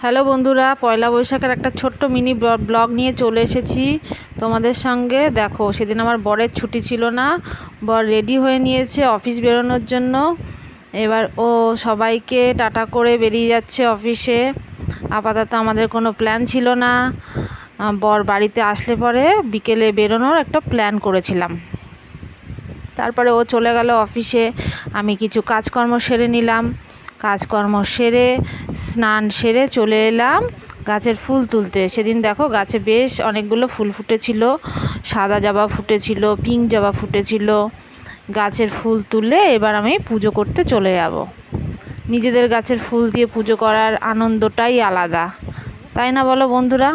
Hello বন্ধুরা, পয়লা বৈশাখের একটা ছোট্ট মিনি ব্লগ নিয়ে চলে এসেছি তোমাদের সঙ্গে। দেখো, সেদিন আমার বরের ছুটি ছিল না। বর রেডি হয়ে নিয়েছে অফিস বেরোনোর জন্য। এবার ও সবাইকে টাটা করে বেরিয়ে যাচ্ছে অফিসে। আপাতত আমাদের কোনো প্ল্যান ছিল না। বর বাড়িতে আসলে পরে বিকেলে বেরোনোর একটা প্ল্যান করেছিলাম। তারপরে ও চলে গেল অফিসে। আমি কিছু কাজকর্ম সেরে নিলাম। কাজকর্ম সেরে স্নান সেরে চলে এলাম গাছের ফুল তুলতে। সেদিন দেখো গাছে বেশ অনেকগুলো ফুল ফুটেছিল। সাদা জবা ফুটেছিল, পিঙ্ক জবা ফুটেছিল। গাছের ফুল তুলে এবার আমি পুজো করতে চলে যাব। নিজেদের গাছের ফুল দিয়ে পুজো করার আনন্দটাই আলাদা, তাই না বলো বন্ধুরা?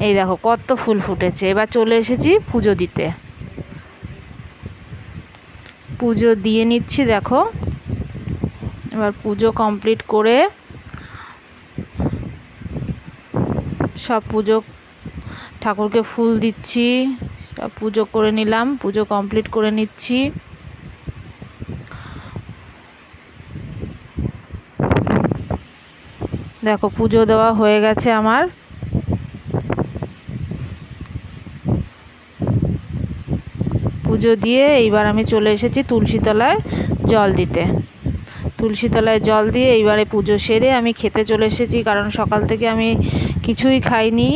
এই দেখো কত ফুল ফুটেছে। এবার চলে এসেছি পুজো দিতে। পুজো দিয়ে নিচ্ছি। দেখো, এবার পুজো কমপ্লিট করে সব পুজো ঠাকুরকে ফুল দিচ্ছি। সব পুজো করে নিলাম, পুজো কমপ্লিট করে নিচ্ছি। দেখো পুজো দেওয়া হয়ে গেছে আমার। পুজো দিয়ে এইবার আমি চলে এসেছি তুলসী তলায় জল দিতে। তুলসী তলায় জল দিয়ে এইবারে পুজো সেরে আমি খেতে চলে এসেছি, কারণ সকাল থেকে আমি কিছুই খাইনি।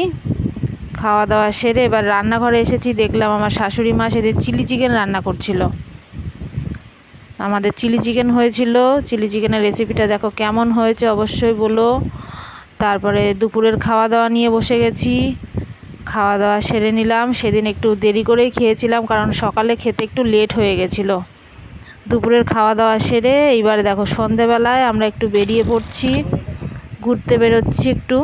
খাওয়া দাওয়া সেরে এবার রান্নাঘরে এসেছি। দেখলাম আমার শাশুড়ি মা সেদিন চিলি চিকেন রান্না করছিল। আমাদের চিলি চিকেন হয়েছিল। চিলি চিকেনের রেসিপিটা দেখো কেমন হয়েছে অবশ্যই বলো। তারপরে দুপুরের খাওয়া দাওয়া নিয়ে বসে গেছি। খাওয়া দাওয়া সেরে নিলাম। সেদিন একটু দেরি করেই খেয়েছিলাম, কারণ সকালে খেতে একটু লেট হয়ে গেছিলো। দুপুরের খাওয়া দাওয়া সেরে এইবারে দেখো সন্ধেবেলায় আমরা একটু বেরিয়ে পড়ছি, ঘুরতে বেরোচ্ছি একটু।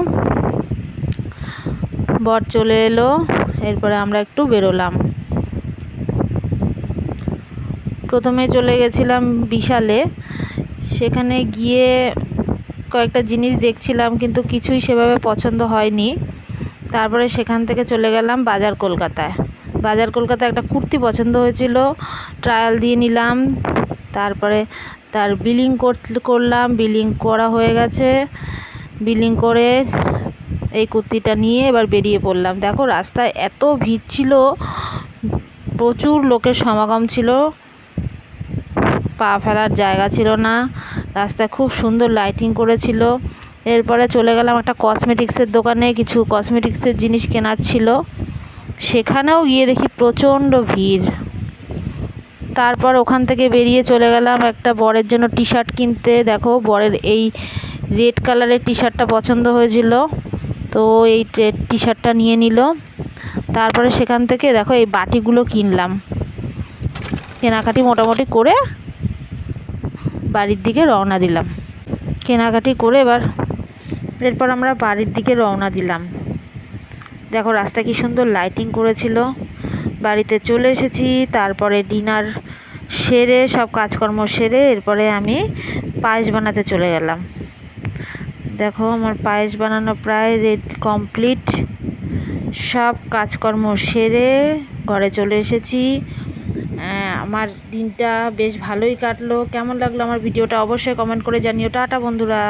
বর চলে এলো, এরপরে আমরা একটু বেরোলাম। প্রথমে চলে গেছিলাম বিশালে। সেখানে গিয়ে কয়েকটা জিনিস দেখছিলাম, কিন্তু কিছুই সেভাবে পছন্দ হয়নি। তারপরে সেখান থেকে চলে গেলাম বাজার কলকাতায়। বাজার কলকাতায় একটা কুর্তি পছন্দ হয়েছিল, ট্রায়াল দিয়ে নিলাম। তারপরে তার বিলিং করলাম। বিলিং করা হয়ে গেছে। বিলিং করে এই কুর্তিটা নিয়ে এবার বেরিয়ে পড়লাম। দেখো রাস্তায় এত ভিড় ছিল, প্রচুর লোকের সমাগম ছিল, পা ফেলার জায়গা ছিল না। রাস্তায় খুব সুন্দর লাইটিং করেছিল। এরপরে চলে গেলাম একটা কসমেটিক্সের দোকানে, কিছু কসমেটিক্সের জিনিস কেনার ছিল। সেখানেও গিয়ে দেখি প্রচণ্ড ভিড়। তারপর ওখান থেকে বেরিয়ে চলে গেলাম একটা বরের জন্য টি শার্ট কিনতে। দেখো বরের এই রেড কালারের টি শার্টটা পছন্দ হয়েছিল, তো এই টি শার্টটা নিয়ে নিল। তারপরে সেখান থেকে দেখো এই বাটিগুলো কিনলাম। কেনাকাটি মোটামুটি করে বাড়ির দিকে রওনা দিলাম। কেনাকাটি করে এরপর আমরা বাড়ির দিকে রওনা দিলাম। দেখো রাস্তা কি সুন্দর লাইটিং করেছিল। বাড়িতে চলে এসেছি। তারপরে ডিনার সেরে সব কাজকর্ম সেরে এরপরে আমি পায়েস বানাতে চলে গেলাম। দেখো আমার পায়েস বানানো প্রায় কমপ্লিট। সব কাজকর্ম সেরে ঘরে চলে এসেছি। আমার দিনটা বেশ ভালোই কাটলো। কেমন লাগলো আমার ভিডিওটা অবশ্যই কমেন্ট করে জানিও। টাটা বন্ধুরা।